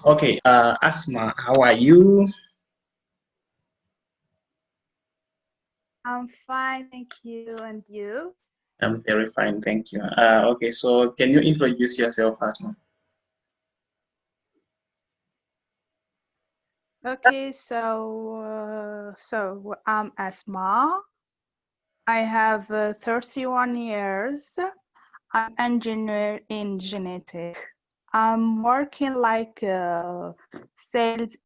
Okay, Asma, how are you? I'm fine, thank you. And you? I'm very fine, thank you. Okay, so can you introduce yourself, Asma? Okay, so I'm Asma. I have 31 years. I'm engineer in genetic. I'm working like a sales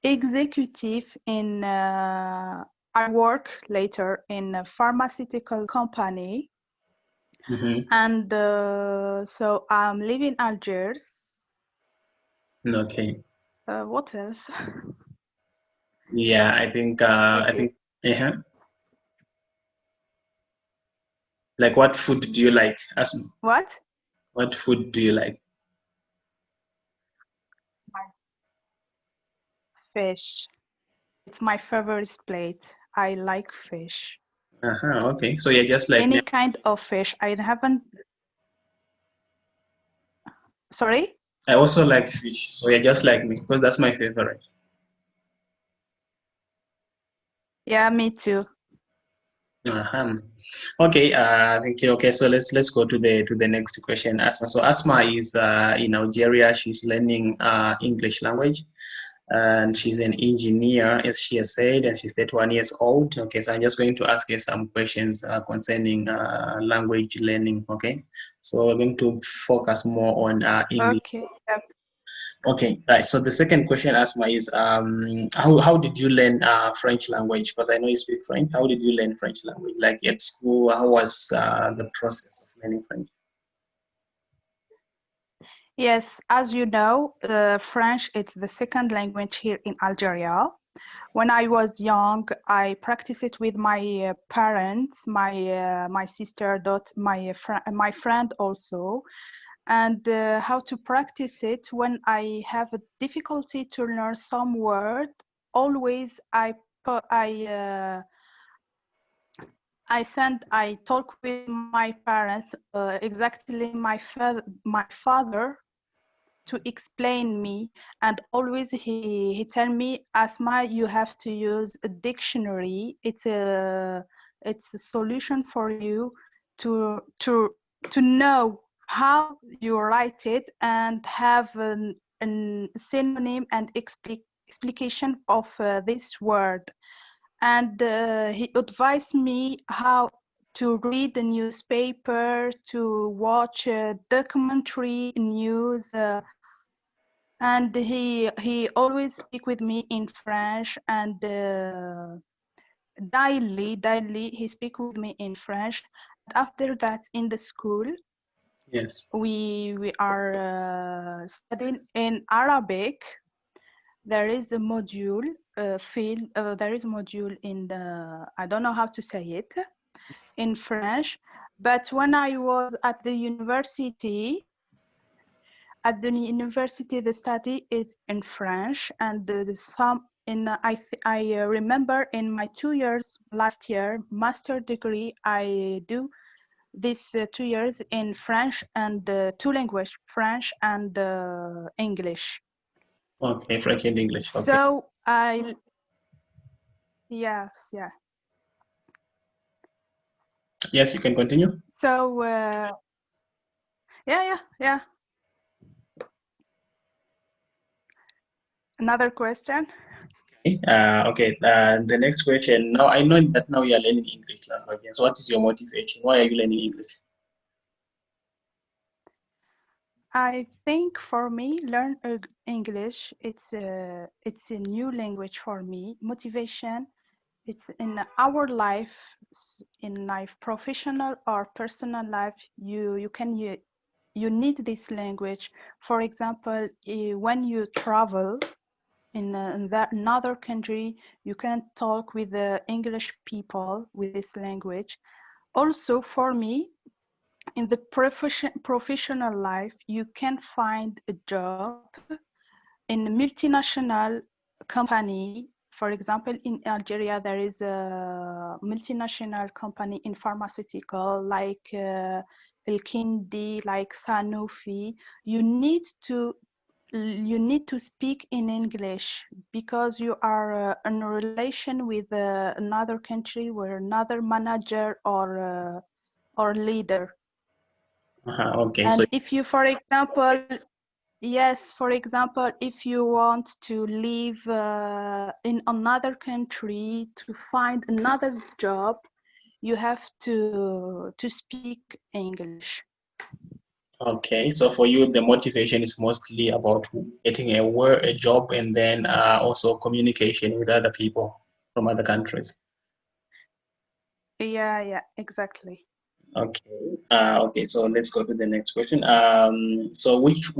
executive in. I work later in a pharmaceutical company, Mm-hmm. and so I'm living in Algiers. Okay. What else? Yeah, I This is think, uh like what food do you like, Asma? what? What food do you like? My fish. It's my favorite plate. I like fish. Okay, so you're just like me. Any kind of fish. I haven't. Sorry? I also like fish, so you're just like me because that's my favorite. Yeah, me too. Uh-huh. Okay, thank you. Okay, so let's go to the next question, Asma. So Asma is in Algeria. She's learning English language, and she's an engineer, as she has said, and she's 31 years old. Okay, so I'm just going to ask her some questions concerning language learning. Okay, so we're going to focus more on English. Okay. Yep. Okay, right. So the second question, Asma, is how did you learn French language? Because I know you speak French. How did you learn French language? Like at school, how was the process of learning French? Yes, as you know, French is the second language here in Algeria. When I was young, I practiced it with my parents, my sister, my friend also. And how to practice it when I have a difficulty to learn some word. Always I talk with my parents, exactly my father to explain me, and always he tell me, Asma, you have to use a dictionary. It's a solution for you to to to know how you write it and have an synonym and explication of this word. And he advised me how to read the newspaper, to watch documentary news, and he always speak with me in French, and daily he speak with me in French. And after that, in the school, Yes. we are studying in Arabic. There is a module field. There is a module in the, I don't know how to say it in French, but when I was at the university, the study is in French, and some in I remember in my 2 years last year master degree, I do this 2 years in French and two language, French and English. Okay, French and English. Okay. So I yes, yeah. Yes, you can continue. So yeah. Another question. Okay. The next question. Now I know that now you are learning English language. So what is your motivation? Why are you learning English? I think for me, learn English. It's a new language for me. Motivation. It's in our life, in life, professional or personal life. You need this language. For example, when you travel in that another country, you can talk with the English people with this language. Also, for me, in the professional life, you can find a job in a multinational company. For example, in Algeria, there is a multinational company in pharmaceutical like El Kindi, like Sanofi. You need to you need to speak in English because you are in a relation with another country where another manager or leader. Okay, so And if you, for example, yes, for example, if you want to live in another country to find another job, you have to speak English. okay, so for you, the motivation is mostly about getting a work, a job, and then also communication with other people from other countries. Yeah, exactly. Okay. Okay. So let's go to the next question. So which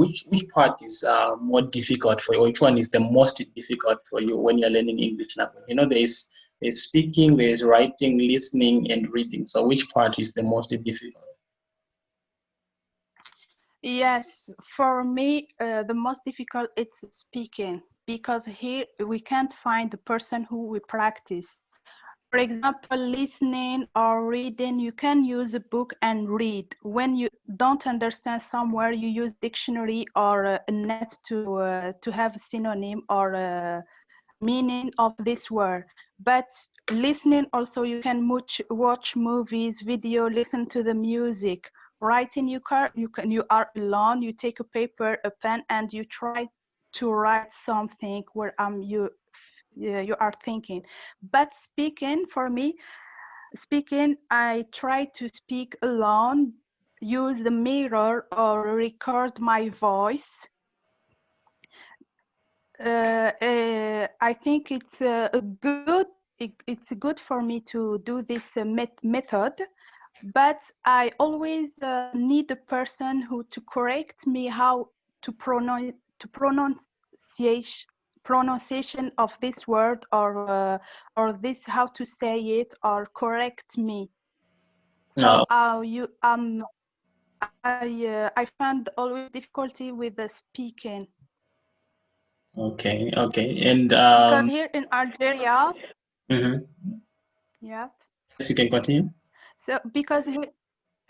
part is more difficult for you? Which one is the most difficult for you when you're learning English language? You know, there's speaking, there's writing, listening, and reading. So which part is the most difficult? Yes, for me, the most difficult it's speaking because here we can't find the person who we practice. For example, listening or reading, you can use a book and read. When you don't understand somewhere, you use dictionary or a net to have a synonym or a meaning of this word. But listening also, you can watch movies, video, listen to the music. Write in your car, you are alone, you take a paper, a pen, and you try to write something where you are thinking. But speaking, for me, speaking, I try to speak alone, use the mirror or record my voice. I think it's a good. It's good for me to do this method, but I always need a person who to correct me how to pronunciation of this word or this how to say it or correct me. No. So I found always difficulty with the speaking Okay. Okay. And because here in Algeria, mhm. yeah. Yes, you can continue. So because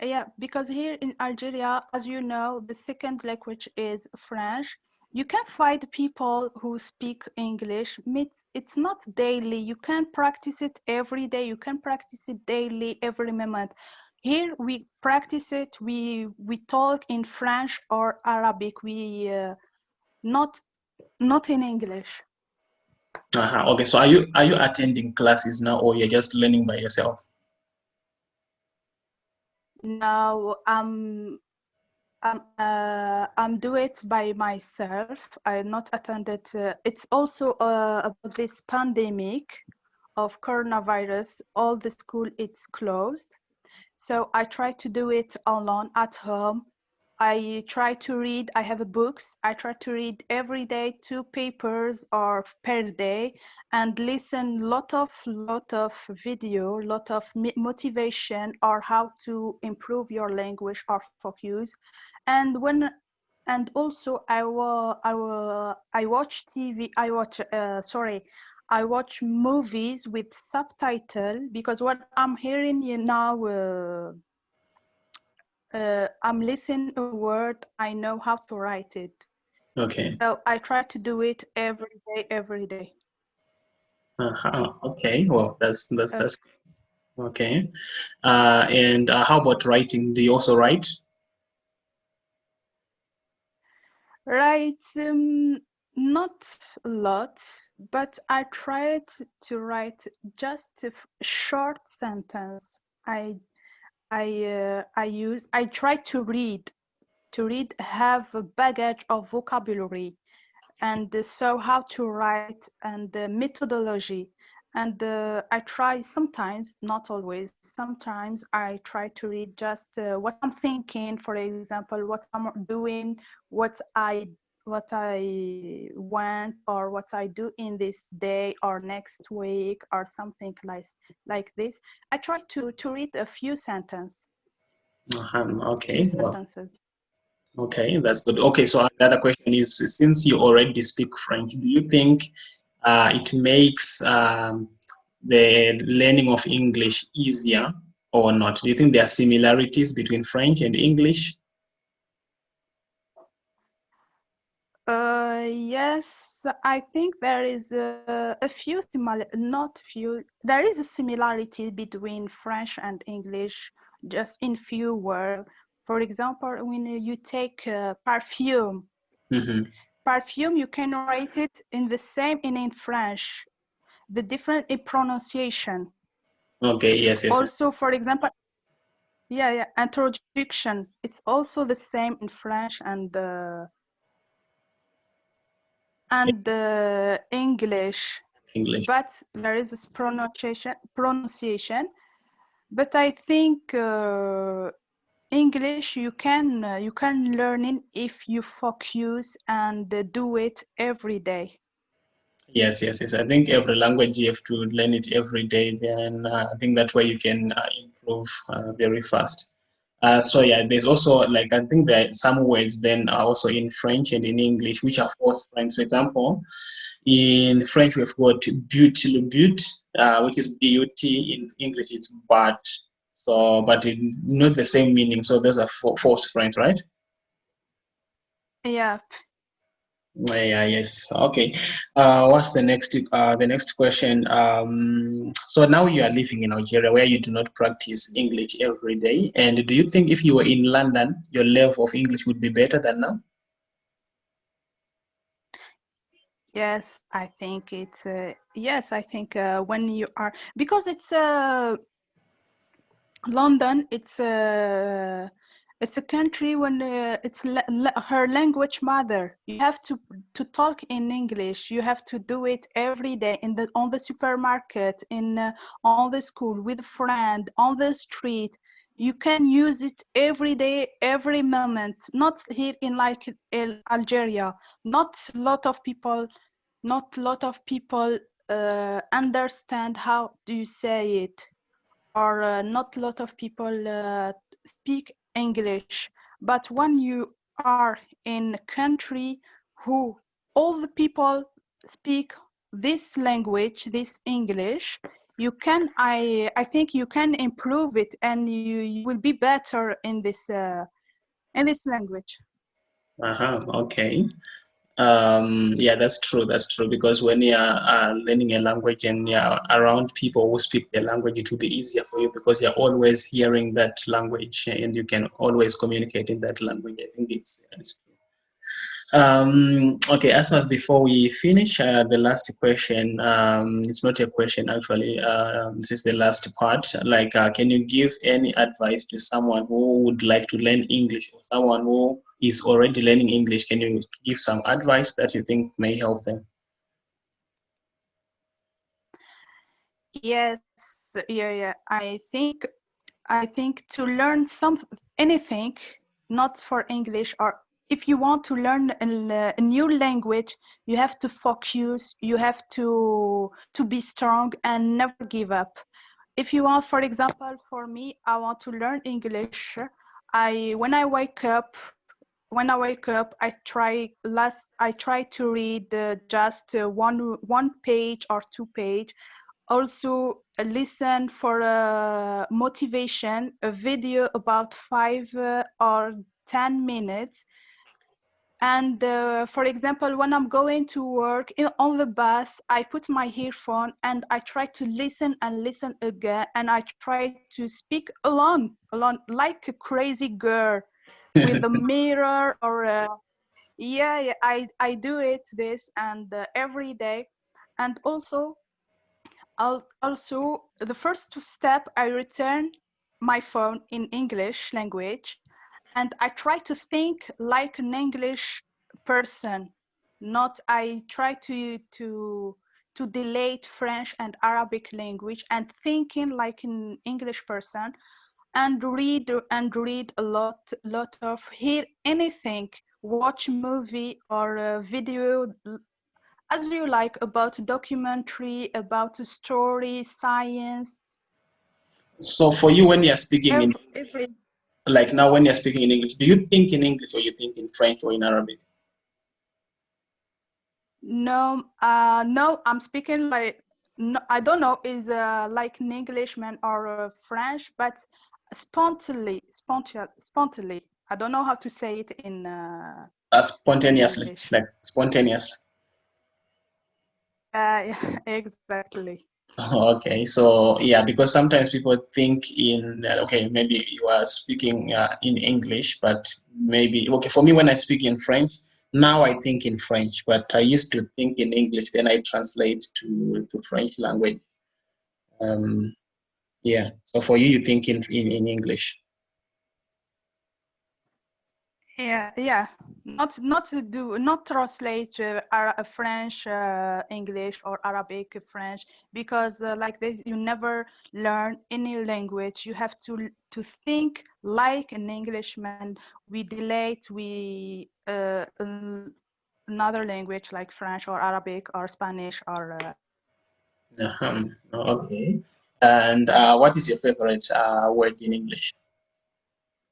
yeah, because here in Algeria, as you know, the second language is French. You can find people who speak English. It's not daily. You can practice it every day. You can practice it daily, every moment. Here we practice it. We talk in French or Arabic. We not in English. Okay. So are you attending classes now, or you're just learning by yourself? Now I'm do it by myself. I not attended. It's also about this pandemic of coronavirus. All the school it's closed, so I try to do it alone at home. I try to read. I have books. I try to read every day 2 papers or per day, and listen lot of video, lot of motivation or how to improve your language or focus. And when and also I watch TV. I watch I watch movies with subtitle because what I'm hearing you now. I'm listening a word, I know how to write it. Okay. So I try to do it every day. Okay. Well, that's Uh, that's okay. And how about writing? Do you also write? write, not a lot, but I tried to write just a short sentence. I try to read, have a baggage of vocabulary and so how to write and the methodology. And I try sometimes, not always, sometimes I try to read just what I'm thinking, for example, what I'm doing, what I want or what I do in this day or next week or something like this. I try to read a few Okay. Well, sentences. okay, that's good. Okay, so another question is, since you already speak French, do you think it makes the learning of English easier or not? Do you think there are similarities between French and English? Yes, I think there is a few not few, there is a similarity between French and English, just in few words. For example, when you take perfume, Mm-hmm. perfume, you can write it in the same in French, the different in pronunciation. Okay, yes, yes. Also, for example, yeah, introduction, it's also the same in French and English, English. but there is this pronunciation. But I think English you can learn it if you focus and do it every day. Yes, yes, yes. I think every language you have to learn it every day. Then I think that way you can improve very fast. So yeah, there's also like I think there are some words then are also in French and in English which are forced friends. For example, in French we've got but, le but, which is but. In English it's but. So, but it, not the same meaning. So those are forced friends, right? Yeah. Yeah, yes. Okay. What's the next question? So now you are living in Algeria where you do not practice English every day. And do you think if you were in London, your level of English would be better than now? Yes, I think it's yes, I think when you are, because it's London, it's a country when it's her language mother. You have to talk in English. You have to do it every day in the on the supermarket, in on the school with a friend, on the street. You can use it every day, every moment. Not here in like in Algeria. Not a lot of people. Not a lot of people understand how do you say it, or not a lot of people speak English. But when you are in a country who all the people speak this language, this English, you can, I think you can improve it, and you will be better in this language. Uh-huh, okay. Yeah, that's true. That's true. Because when you are learning a language and you're around people who speak the language, it will be easier for you because you're always hearing that language and you can always communicate in that language. I think it's true. Okay, Asma, before we finish, the last question, it's not a question actually, this is the last part. Like, can you give any advice to someone who would like to learn English or someone who is already learning English? Can you give some advice that you think may help them? Yes, yeah. I think to learn anything, not for English, or if you want to learn a new language, you have to focus, you have to be strong and never give up. If you want, for example, for me, I want to learn English. I when I wake up, I try to read just one page or two page. Also listen for motivation, a video about 5 or 10 minutes. And for example, when I'm going to work on the bus, I put my earphone and I try to listen and listen again, and I try to speak alone like a crazy girl with a mirror or yeah, I do it this and every day. And also, the first step, I return my phone in English language, and I try to think like an English person. Not I try to delete French and Arabic language and thinking like an English person, and read a lot of hear anything, watch movie or a video as you like, about documentary, about story, science, So for you, when you're speaking in every. like now when you're speaking in English, do you think in English or you think in French or in Arabic? No, no, I'm speaking like, no, I don't know, is like an Englishman or French, but spontaneously. I don't know how to say it in Spontaneously, English. like spontaneously. Yeah, exactly. Okay, so yeah, because sometimes people think in okay, maybe you are speaking in English, but maybe okay for me when I speak in French, now I think in French, but I used to think in English, then I translate to French language. Um, yeah, so for you, you think in English. Yeah. Not translate French English or Arabic French, because like this you never learn any language. You have to think like an Englishman. We delete we another language like French or Arabic or Spanish or Okay. And what is your favorite word in English?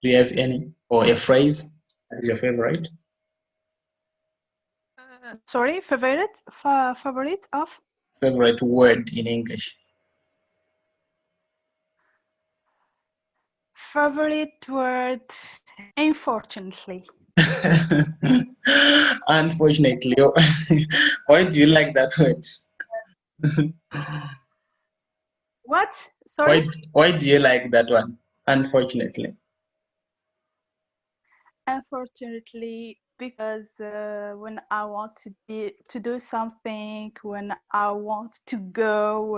Do you have any or a phrase that is your favorite? sorry, favorite of Favorite word in English? favorite word, unfortunately. Unfortunately, why do you like that word? What? Why Sorry? why do you like that one? Unfortunately. Unfortunately, because when I want to do something, when I want to go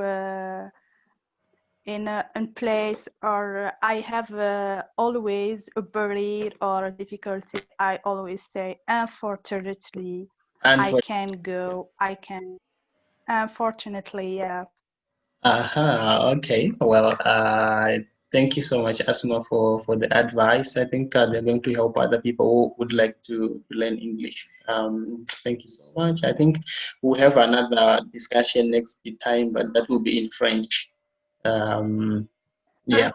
in place, or I have always a barrier or a difficulty, I always say, unfortunately, I Unfortunately. can go, I can. Unfortunately, yeah. Okay. Well, thank you so much, Asma, for the advice. I think they're going to help other people who would like to learn English. Thank you so much. I think we'll have another discussion next time, but that will be in French. Um, yeah,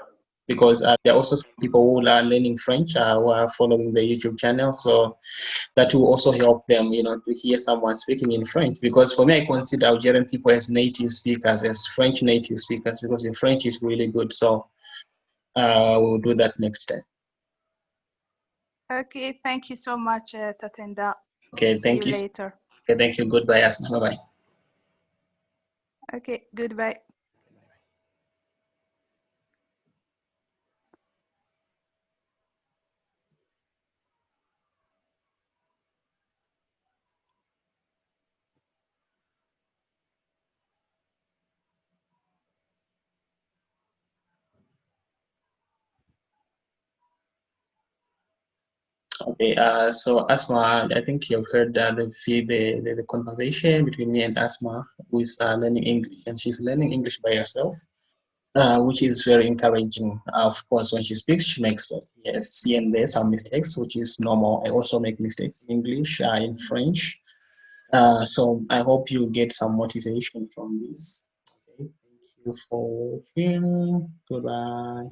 because there are also some people who are learning French who are following the YouTube channel. So that will also help them, to hear someone speaking in French. Because for me, I consider Algerian people as native speakers, as French native speakers, because the French is really good. So we'll do that next time. Okay, thank you so much, Tatenda. Okay, See thank you you. later. Okay, thank you. Goodbye, Asma. Bye bye. Okay, goodbye. Okay, so Asma, I think you've heard the conversation between me and Asma, who is learning English, and she's learning English by herself. Which is very encouraging. Of course, when she speaks, she makes yes, here and there some mistakes, which is normal. I also make mistakes in English, in French. So I hope you get some motivation from this. Okay, thank you for watching. Goodbye.